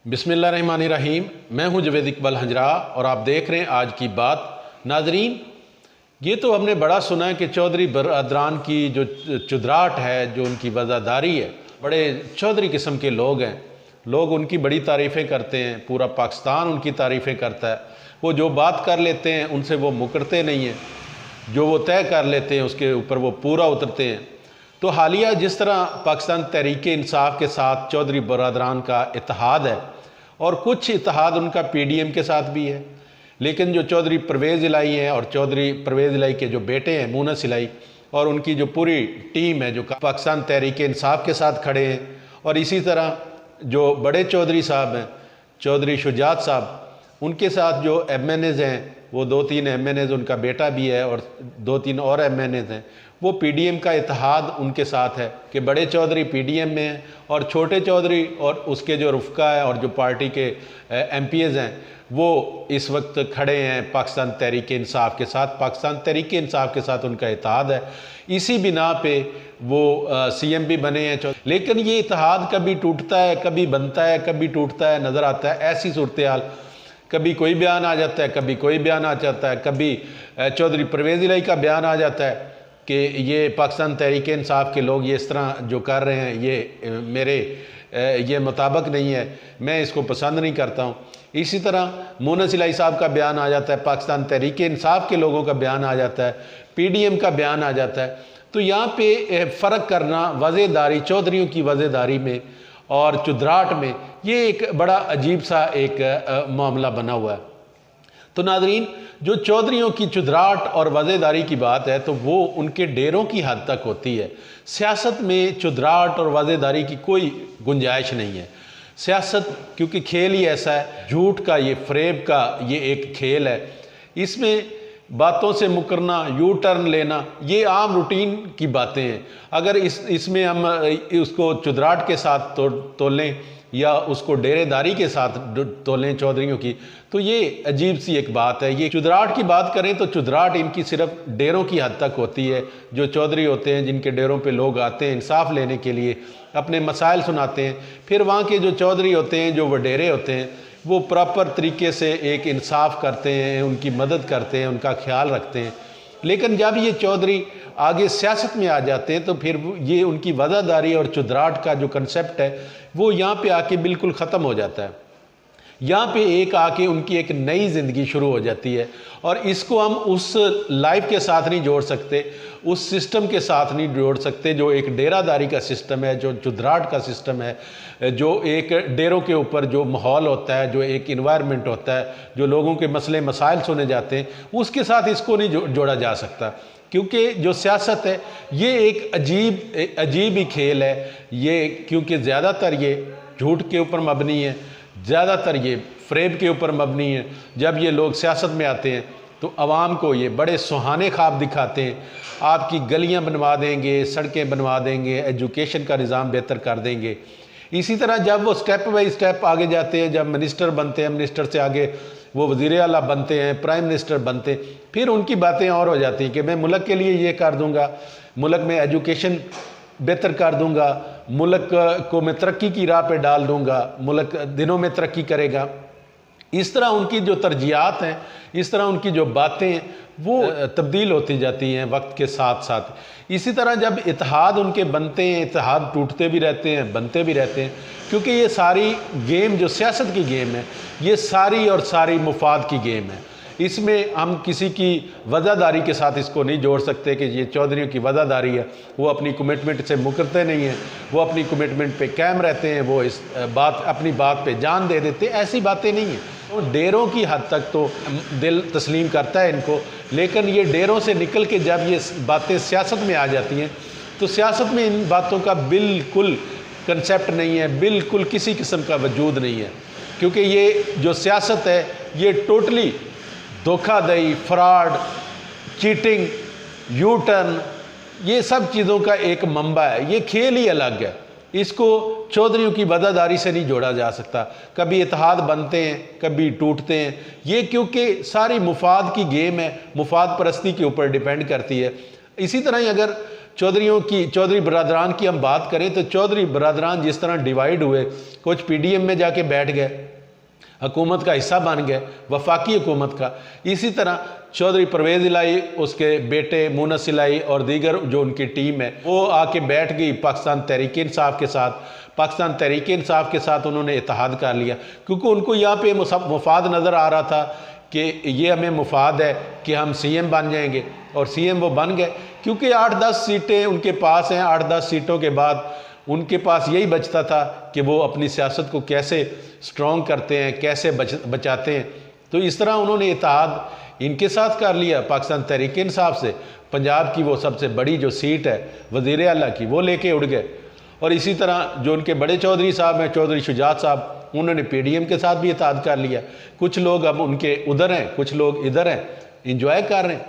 बिस्मिल्लाहिर्रहमानिर्रहीम। मैं हूं जवेद इकबाल हंजरा और आप देख रहे हैं आज की बात। नाजरीन, ये तो हमने बड़ा सुना है कि चौधरी बरदरान की जो चुदराहट है, जो उनकी वज़ादारी है, बड़े चौधरी किस्म के लोग हैं। लोग उनकी बड़ी तारीफ़ें करते हैं, पूरा पाकिस्तान उनकी तारीफ़ें करता है। वो जो बात कर लेते हैं उनसे वो मुकरते नहीं हैं, जो वो तय कर लेते हैं उसके ऊपर वो पूरा उतरते हैं। तो हालिया जिस तरह पाकिस्तान तहरीक इंसाफ के साथ चौधरी बरदरान का इत्तेहाद है और कुछ इत्तेहाद उनका PDM के साथ भी है, लेकिन जो चौधरी परवेज़ इलाही हैं और चौधरी परवेज़ इलाही के जो बेटे हैं मुनस इलाही और उनकी जो पूरी टीम है जो पाकिस्तान तहरीक इंसाफ के साथ खड़े हैं, और इसी तरह जो बड़े चौधरी साहब हैं चौधरी शुजात साहब, उनके साथ जो MNAs हैं, वो 2-3 MNAs, उनका बेटा भी है और 2-3 और MNAs हैं, वो PDM का इत्तेहाद उनके साथ है कि बड़े चौधरी PDM में हैं और छोटे चौधरी और उसके जो रुफ़का है और जो पार्टी के MPs हैं वो इस वक्त खड़े हैं पाकिस्तान तहरीक इंसाफ के साथ। पाकिस्तान तहरीक इंसाफ के साथ उनका इत्तेहाद है, इसी बिना पे वो CM भी बने हैं। लेकिन ये इत्तेहाद कभी टूटता है, कभी बनता है, कभी टूटता है, नज़र आता है ऐसी सूरत हाल। कभी कोई बयान आ जाता है, कभी कोई बयान आ जाता है, कभी चौधरी परवेज़ इलाही का बयान आ जाता है कि ये पाकिस्तान तहरीक इंसाफ के लोग ये इस तरह जो कर रहे हैं ये मेरे ये मुताबिक नहीं है, मैं इसको पसंद नहीं करता हूँ। इसी तरह मुनस इलाही साहब का बयान आ जाता है, पाकिस्तान तहरीक इंसाफ के लोगों का बयान आ जाता है, PDM का बयान आ जाता है। तो यहाँ पे फ़र्क करना वज़ेदारी, चौधरियों की वज़ेदारी में और चुदराहट में, ये एक बड़ा अजीब सा एक मामला बना हुआ है। तो नाजरीन, जो चौधरियों की चुदराहट और वज़ेदारी की बात है तो वो उनके डेरों की हद तक होती है। सियासत में चुदराहट और वज़ेदारी की कोई गुंजाइश नहीं है। सियासत क्योंकि खेल ही ऐसा है, झूठ का, ये फ़रेब का ये एक खेल है। इसमें बातों से मुकरना, यू टर्न लेना, ये आम रूटीन की बातें हैं। अगर इसमें हम उसको चुदराहट के साथ तोलें या उसको डेरेदारी के साथ तोलें चौधरियों की, तो ये अजीब सी एक बात है। ये चुदराहट की बात करें तो चुदराहट इनकी सिर्फ डेरों की हद तक होती है। जो चौधरी होते हैं जिनके डेरों पे लोग आते हैं इंसाफ लेने के लिए, अपने मसाइल सुनाते हैं, फिर वहाँ के जो चौधरी होते हैं, जो वडेरे होते हैं, वो प्रॉपर तरीके से एक इंसाफ करते हैं, उनकी मदद करते हैं, उनका ख्याल रखते हैं। लेकिन जब ये चौधरी आगे सियासत में आ जाते हैं तो फिर ये उनकी वज़ादारी और चुदराहट का जो कंसेप्ट है वो यहाँ पे आके बिल्कुल ख़त्म हो जाता है। यहाँ पे एक आके उनकी एक नई ज़िंदगी शुरू हो जाती है और इसको हम उस लाइफ के साथ नहीं जोड़ सकते, उस सिस्टम के साथ नहीं जोड़ सकते जो एक डेरादारी का सिस्टम है, जो चुदराहट का सिस्टम है, जो एक डेरों के ऊपर जो माहौल होता है, जो एक इन्वायरमेंट होता है, जो लोगों के मसले मसाइल सुने जाते हैं, उसके साथ इसको नहीं जोड़ा जा सकता। क्योंकि जो सियासत है ये एक अजीब ही खेल है ये, क्योंकि ज़्यादातर ये झूठ के ऊपर मबनी है, ज़्यादातर ये फ़रेब के ऊपर मबनी है। जब ये लोग सियासत में आते हैं तो आवाम को ये बड़े सुहाने ख्वाब दिखाते हैं, आपकी गलियां बनवा देंगे, सड़कें बनवा देंगे, एजुकेशन का निज़ाम बेहतर कर देंगे। इसी तरह जब वो स्टेप बाई स्टेप आगे जाते हैं, जब मिनिस्टर बनते हैं, मिनिस्टर से आगे वो वज़ीर आला बनते हैं, प्राइम मिनिस्टर बनते हैं, फिर उनकी बातें और हो जाती हैं कि मैं मुल्क के लिए ये कर दूंगा, मुल्क में एजुकेशन बेहतर कर दूंगा, मुल्क को मैं तरक्की की राह पे डाल दूंगा, मुल्क दिनों में तरक्की करेगा। इस तरह उनकी जो तरजीहात हैं, इस तरह उनकी जो बातें हैं वो तब्दील होती जाती हैं वक्त के साथ साथ। इसी तरह जब इत्तेहाद उनके बनते हैं, इत्तेहाद टूटते भी रहते हैं, बनते भी रहते हैं, क्योंकि ये सारी गेम जो सियासत की गेम है ये सारी और सारी मुफाद की गेम है। इसमें हम किसी की वज़ादारी के साथ इसको नहीं जोड़ सकते कि ये चौधरियों की वज़ादारी है, वो अपनी कमिटमेंट से मुकरते नहीं हैं, वो अपनी कमिटमेंट पे कायम रहते हैं, वो इस अपनी बात पे जान दे देते हैं, ऐसी बातें नहीं हैं। तो डेरों की हद तक तो दिल तस्लीम करता है इनको, लेकिन ये डेरों से निकल के जब ये बातें सियासत में आ जाती हैं तो सियासत में इन बातों का बिल्कुल कंसेप्ट नहीं है, बिल्कुल किसी किस्म का वजूद नहीं है। क्योंकि ये जो सियासत है ये टोटली धोखाधड़ी, फ्रॉड, चीटिंग, यू टर्न, ये सब चीज़ों का एक मंबा है। ये खेल ही अलग है, इसको चौधरियों की वज़ादारी से नहीं जोड़ा जा सकता। कभी इत्तेहाद बनते हैं, कभी टूटते हैं, ये क्योंकि सारी मुफाद की गेम है, मुफाद परस्ती के ऊपर डिपेंड करती है। इसी तरह ही अगर चौधरी बरदरान की हम बात करें तो चौधरी बरदरान जिस तरह डिवाइड हुए, कुछ पीडीएम में जाके बैठ गए, हुकूमत का हिस्सा बन गए, वफाकी हुकूमत का। इसी तरह चौधरी परवेज़ इलाही, उसके बेटे मुनस इलाही और दीगर जो उनकी टीम है वो आके बैठ गई पाकिस्तान तहरीक इंसाफ के साथ। पाकिस्तान तहरीक इंसाफ के साथ उन्होंने इत्तेहाद कर लिया, क्योंकि उनको यहाँ पे मुफाद नज़र आ रहा था कि ये हमें मुफाद है कि हम सीएम बन जाएंगे, और सीएम वो बन गए। क्योंकि 8-10 सीटें उनके पास हैं, 8-10 सीटों के बाद उनके पास यही बचता था कि वो अपनी सियासत को कैसे स्ट्रॉन्ग करते हैं, कैसे बचाते हैं। तो इस तरह उन्होंने इत्तेहाद इनके साथ कर लिया पाकिस्तान तहरीक इंसाफ से। पंजाब की वो सबसे बड़ी जो सीट है वज़ीर आला की, वो लेके उड़ गए। और इसी तरह जो उनके बड़े चौधरी साहब हैं, चौधरी शुजात साहब, उन्होंने पीडीएम के साथ भी इत्तेहाद कर लिया। कुछ लोग अब उनके उधर हैं, कुछ लोग इधर हैं, इंजॉय कर रहे हैं।